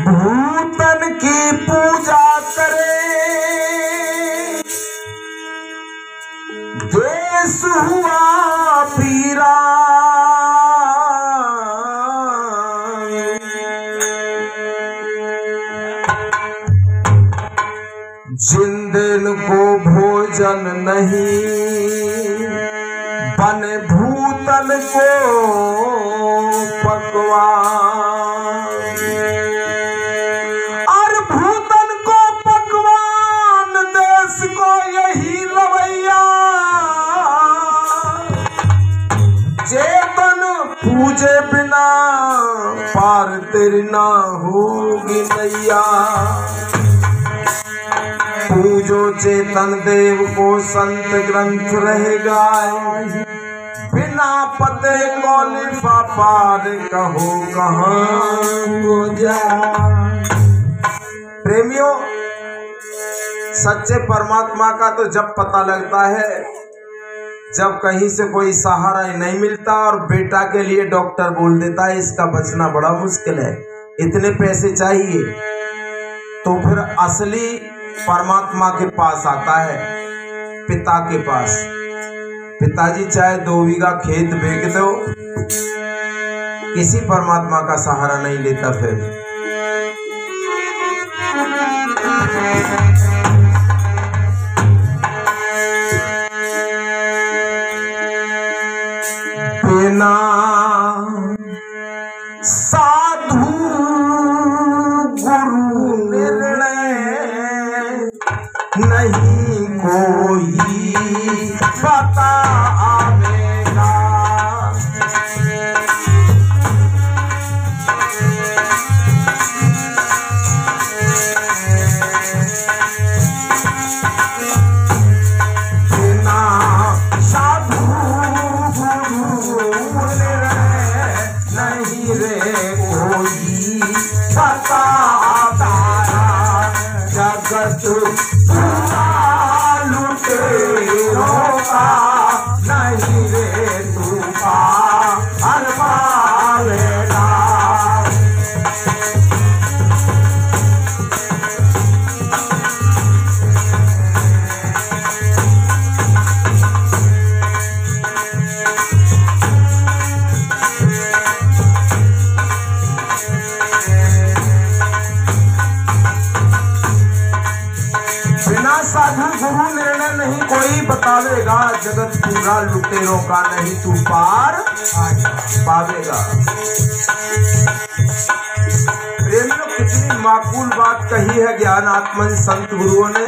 भूतन की पूजा करे, देश हुआ पीरा। जिन दिन को भोजन नहीं, बने भूतन को पकवान। चेतन पूजे बिना पार तेरी ना होगी नैया। पूजो चेतन देव को संत ग्रंथ रहेगा, बिना पते को लिफा पार कहो कहाँ हो जा। प्रेमियों, सच्चे परमात्मा का तो जब पता लगता है जब कहीं से कोई सहारा नहीं मिलता और बेटा के लिए डॉक्टर बोल देता है इसका बचना बड़ा मुश्किल है, इतने पैसे चाहिए, तो फिर असली परमात्मा के पास आता है, पिता के पास। पिताजी चाहे 2 बीघा खेत बेच दो, किसी परमात्मा का सहारा नहीं लेता। फिर बिना साधु गुरु निर्णय नहीं कोई पता आवेगा। बिना साधु नहीं रे कोई पता जगत पूरा लुटेरों का नहीं रे तू पार पावेगा। साधु गुरु निर्णय नहीं कोई बतावेगा, जगत पूरा लुटेरों का नहीं तू पार पावेगा। प्रेमियों, कितनी माकूल बात कही है ज्ञान आत्मन संत गुरुओं ने।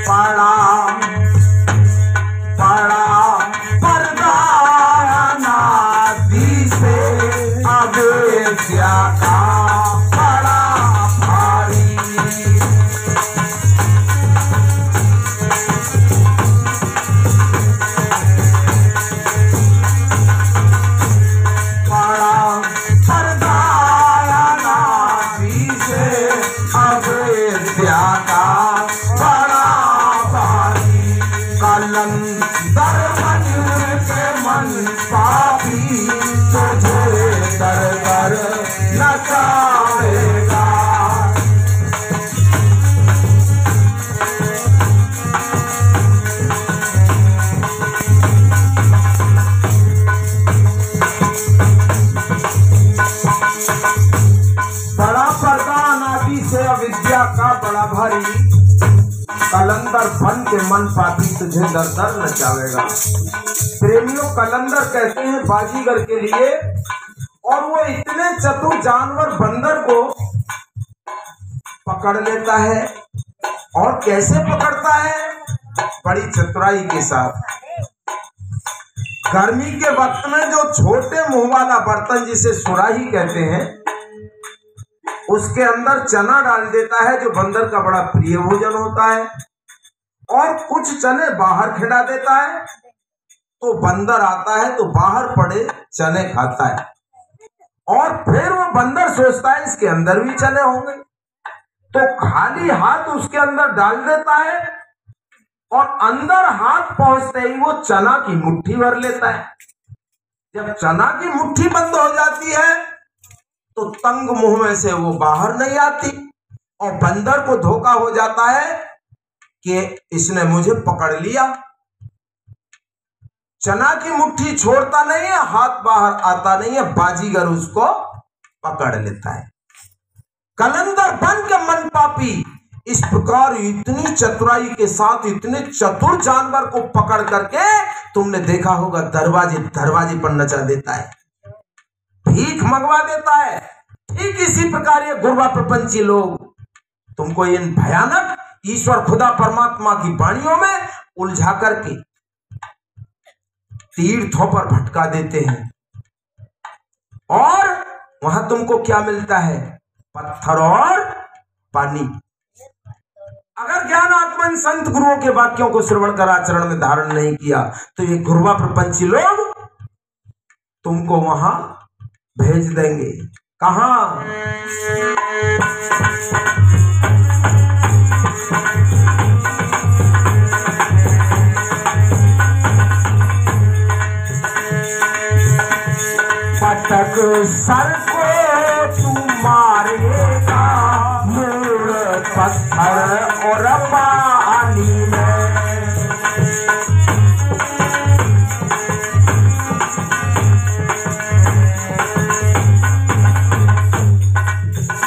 पड़ा पड़ा पर्दा नादी से अवेद्या का पड़ा पापी तुझे दर दर नचाएगा। बड़ा पर्दा अनादि से अविद्या का बड़ा भारी, कलंदर बन के मन पापी तुझे दर दर नचावेगा। प्रेमियों, कलंदर कहते हैं बाजीगर के लिए, और वो इतने चतुर जानवर बंदर को पकड़ लेता है। और कैसे पकड़ता है? बड़ी चतुराई के साथ। गर्मी के वक्त में जो छोटे मुंह वाला बर्तन जिसे सुराही कहते हैं, उसके अंदर चना डाल देता है जो बंदर का बड़ा प्रिय भोजन होता है, और कुछ चने बाहर खिला देता है। तो बंदर आता है तो बाहर पड़े चने खाता है, और फिर वो बंदर सोचता है इसके अंदर भी चने होंगे, तो खाली हाथ उसके अंदर डाल देता है, और अंदर हाथ पहुंचते ही वो चना की मुट्ठी भर लेता है। जब चना की मुट्ठी बंद हो जाती है तो तंग मुंह में से वो बाहर नहीं आती, और बंदर को धोखा हो जाता है कि इसने मुझे पकड़ लिया। चना की मुट्ठी छोड़ता नहीं है, हाथ बाहर आता नहीं है, बाजीगर उसको पकड़ लेता है। कलंदर बन के मन पापी इस प्रकार इतनी चतुराई के साथ इतने चतुर जानवर को पकड़ करके तुमने देखा होगा दरवाजे दरवाजे पर नचा देता है, भीख मंगवा देता है। ठीक इसी प्रकार ये गुरबा प्रपंची लोग तुमको इन भयानक ईश्वर खुदा परमात्मा की वाणियों में उलझा करके तीर्थों पर भटका देते हैं, और वहां तुमको क्या मिलता है? पत्थर और पानी। अगर ज्ञान आत्मन संत गुरुओं के वाक्यों को श्रवण कर आचरण में धारण नहीं किया तो ये गुरबा प्रपंची लोग तुमको वहां भेज देंगे। कहां? पटक सर को तू मारेगा, मूल पत्थर और पानी में।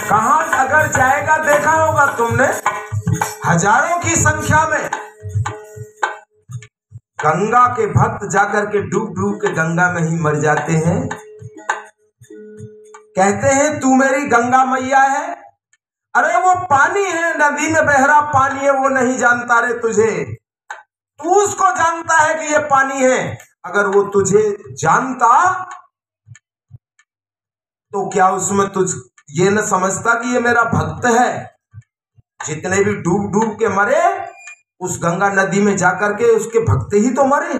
कहां अगर जाएगा देखा होगा तुमने, हजारों की संख्या में गंगा के भक्त जाकर के डूब डूब के गंगा में ही मर जाते हैं। कहते हैं तू मेरी गंगा मैया है। अरे वो पानी है, नदी में बह रहा पानी है, वो नहीं जानता रे तुझे, तू उसको जानता है कि ये पानी है। अगर वो तुझे जानता तो क्या उसमें तुझ ये न समझता कि ये मेरा भक्त है? जितने भी डूब डूब के मरे उस गंगा नदी में जाकर के उसके भक्त ही तो मरे,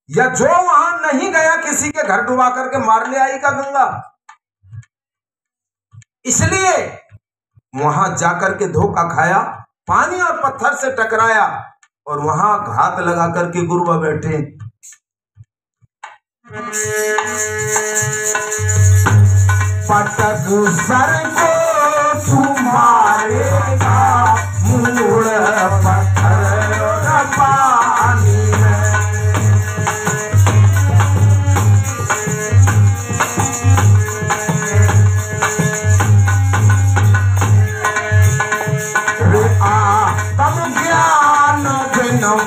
या जो वहां नहीं गया किसी के घर डुबा करके मारने आई का गंगा। इसलिए वहां जाकर के धोखा खाया, पानी और पत्थर से टकराया, और वहां घात लगा करके गुरुआ बैठे। पटक सर को तू मारेगा, मूल पत्थर और पानी में।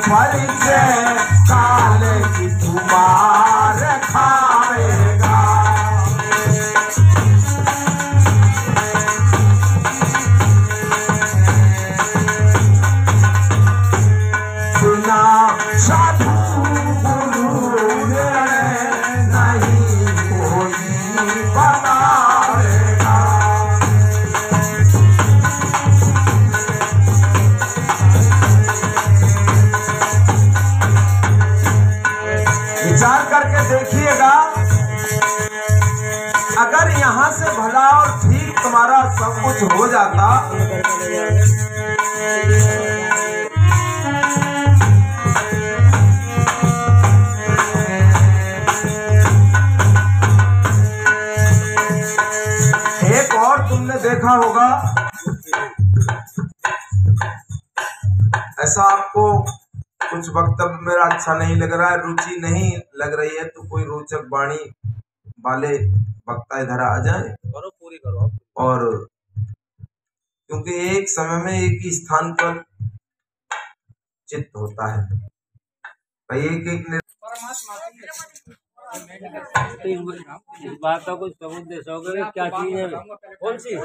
परिचय काल की तुम्हार खाएगा। सुना साधु गुरु नहीं कोई बताएगा। विचार करके देखिएगा, अगर यहां से भला और ठीक तुम्हारा सब कुछ हो जाता एक और तुमने देखा होगा, ऐसा आपको कुछ वक्तव्य मेरा अच्छा नहीं लग रहा है, रुचि नहीं लग रही है, तो कोई रोचक वाणी वाले वक्ता इधर आ जाए। करो, पूरी करो। और क्योंकि एक समय में एक ही स्थान पर चित्त होता है, भाई एक एक बात का कुछ सबूत दे सकोगे क्या चीज है, कौन सी?